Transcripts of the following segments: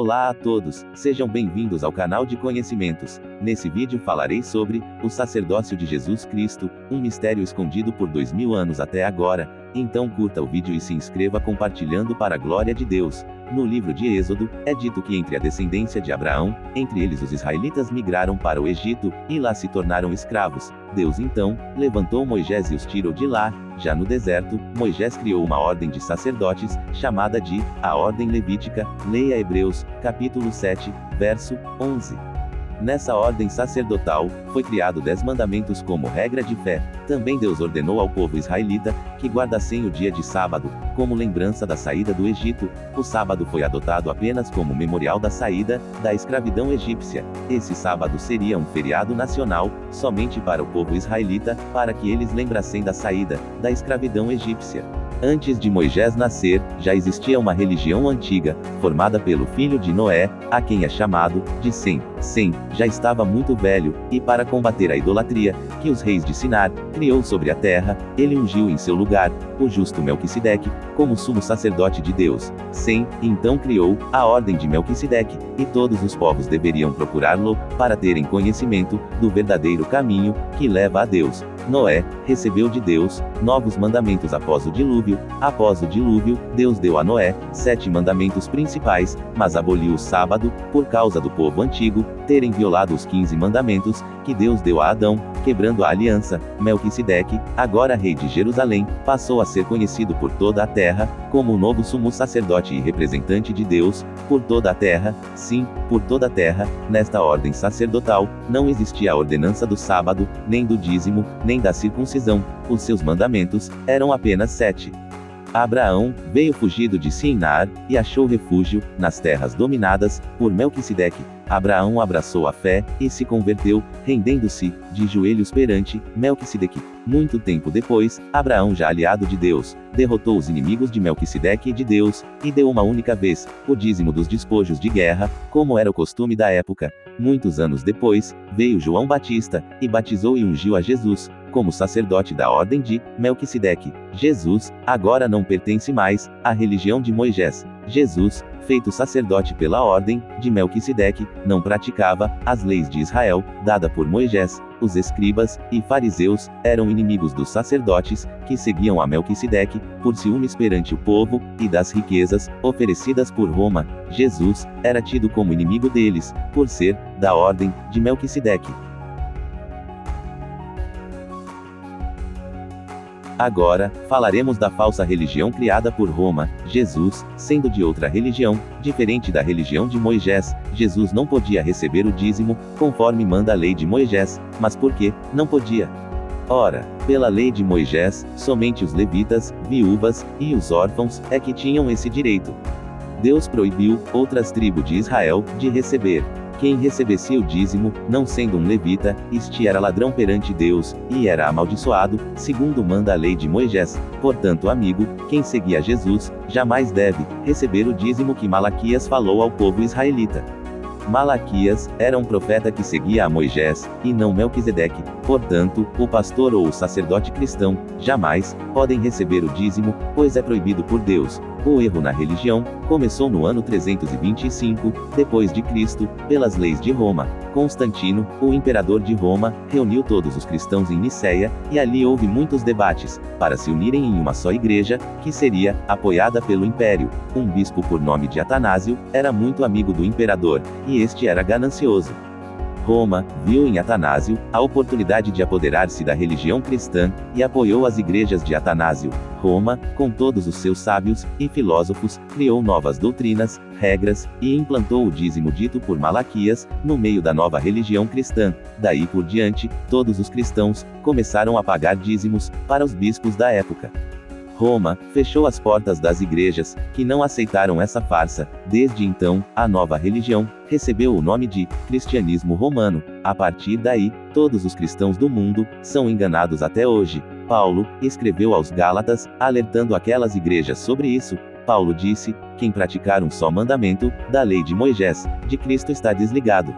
Olá a todos, sejam bem-vindos ao canal de conhecimentos. Nesse vídeo falarei sobre o sacerdócio de Jesus Cristo, um mistério escondido por 2000 anos até agora. Então curta o vídeo e se inscreva compartilhando para a glória de Deus. No livro de Êxodo, é dito que entre a descendência de Abraão, entre eles os israelitas migraram para o Egito, e lá se tornaram escravos. Deus então levantou Moisés e os tirou de lá. Já no deserto, Moisés criou uma ordem de sacerdotes, chamada de a Ordem Levítica. Leia Hebreus, capítulo 7, verso 11. Nessa ordem sacerdotal, foi criado 10 mandamentos como regra de fé. Também Deus ordenou ao povo israelita que guardassem o dia de sábado, como lembrança da saída do Egito. O sábado foi adotado apenas como memorial da saída da escravidão egípcia. Esse sábado seria um feriado nacional, somente para o povo israelita, para que eles lembrassem da saída da escravidão egípcia. Antes de Moisés nascer, já existia uma religião antiga, formada pelo filho de Noé, a quem é chamado de Sem. Sem já estava muito velho, e para combater a idolatria que os reis de Sinar criou sobre a terra, ele ungiu em seu lugar o justo Melquisedeque como sumo sacerdote de Deus. Sem então criou a ordem de Melquisedeque, e todos os povos deveriam procurá-lo para terem conhecimento do verdadeiro caminho que leva a Deus. Noé recebeu de Deus novos mandamentos após o dilúvio. Após o dilúvio, Deus deu a Noé 7 mandamentos principais, mas aboliu o sábado, por causa do povo antigo terem violado os 15 mandamentos que Deus deu a Adão, quebrando a aliança. Melquisedeque, agora rei de Jerusalém, passou a ser conhecido por toda a terra como o novo sumo sacerdote e representante de Deus por toda a terra. Sim, por toda a terra. Nesta ordem sacerdotal, não existia a ordenança do sábado, nem do dízimo, nem da circuncisão. Os seus mandamentos eram apenas 7. Abraão veio fugido de Sinar, e achou refúgio nas terras dominadas por Melquisedeque. Abraão abraçou a fé, e se converteu, rendendo-se de joelhos perante Melquisedeque. Muito tempo depois, Abraão, já aliado de Deus, derrotou os inimigos de Melquisedeque e de Deus, e deu uma única vez o dízimo dos despojos de guerra, como era o costume da época. Muitos anos depois, veio João Batista, e batizou e ungiu a Jesus como sacerdote da ordem de Melquisedeque. Jesus agora não pertence mais à religião de Moisés. Jesus, feito sacerdote pela ordem de Melquisedeque, não praticava as leis de Israel, dada por Moisés. Os escribas e fariseus eram inimigos dos sacerdotes, que seguiam a Melquisedeque, por ciúmes perante o povo, e das riquezas oferecidas por Roma. Jesus era tido como inimigo deles, por ser da ordem de Melquisedeque. Agora, falaremos da falsa religião criada por Roma. Jesus, sendo de outra religião, diferente da religião de Moisés, Jesus não podia receber o dízimo, conforme manda a lei de Moisés. Mas por que não podia? Ora, pela lei de Moisés, somente os levitas, viúvas e os órfãos é que tinham esse direito. Deus proibiu outras tribos de Israel de receber. Quem recebesse o dízimo, não sendo um levita, este era ladrão perante Deus, e era amaldiçoado, segundo manda a lei de Moisés. Portanto, amigo, quem seguia Jesus, jamais deve receber o dízimo que Malaquias falou ao povo israelita. Malaquias era um profeta que seguia a Moisés, e não Melquisedeque. Portanto, o pastor ou o sacerdote cristão jamais podem receber o dízimo, pois é proibido por Deus. O erro na religião começou no ano 325 depois de Cristo, pelas leis de Roma. Constantino, o imperador de Roma, reuniu todos os cristãos em Niceia, e ali houve muitos debates para se unirem em uma só igreja, que seria apoiada pelo império. Um bispo por nome de Atanásio era muito amigo do imperador, e este era ganancioso. Roma viu em Atanásio a oportunidade de apoderar-se da religião cristã, e apoiou as igrejas de Atanásio. Roma, com todos os seus sábios e filósofos, criou novas doutrinas, regras, e implantou o dízimo dito por Malaquias, no meio da nova religião cristã. Daí por diante, todos os cristãos começaram a pagar dízimos para os bispos da época. Roma fechou as portas das igrejas, que não aceitaram essa farsa. Desde então, a nova religião recebeu o nome de cristianismo romano. A partir daí, todos os cristãos do mundo são enganados até hoje. Paulo escreveu aos Gálatas, alertando aquelas igrejas sobre isso. Paulo disse: quem praticar um só mandamento da lei de Moisés, de Cristo está desligado.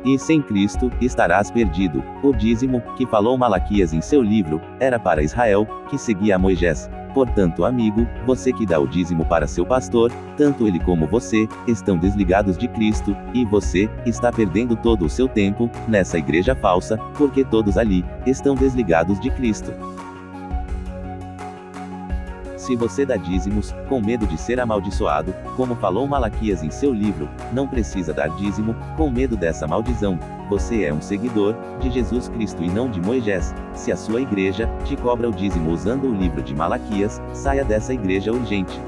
E sem Cristo, estarás perdido. O dízimo, que falou Malaquias em seu livro, era para Israel, que seguia a Moisés. Portanto, amigo, você que dá o dízimo para seu pastor, tanto ele como você, estão desligados de Cristo, e você, está perdendo todo o seu tempo, nessa igreja falsa, porque todos ali, estão desligados de Cristo. Se você dá dízimos, com medo de ser amaldiçoado, como falou Malaquias em seu livro, não precisa dar dízimo, com medo dessa maldição. Você é um seguidor de Jesus Cristo e não de Moisés. Se a sua igreja te cobra o dízimo usando o livro de Malaquias, saia dessa igreja urgente.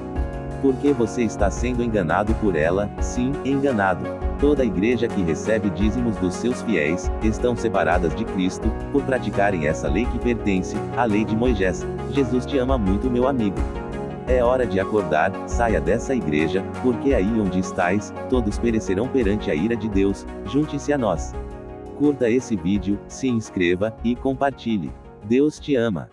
Porque você está sendo enganado por ela, sim, enganado. Toda igreja que recebe dízimos dos seus fiéis, estão separadas de Cristo, por praticarem essa lei que pertence, à lei de Moisés. Jesus te ama muito, meu amigo. É hora de acordar, saia dessa igreja, porque aí onde estais, todos perecerão perante a ira de Deus. Junte-se a nós. Curta esse vídeo, se inscreva, e compartilhe. Deus te ama.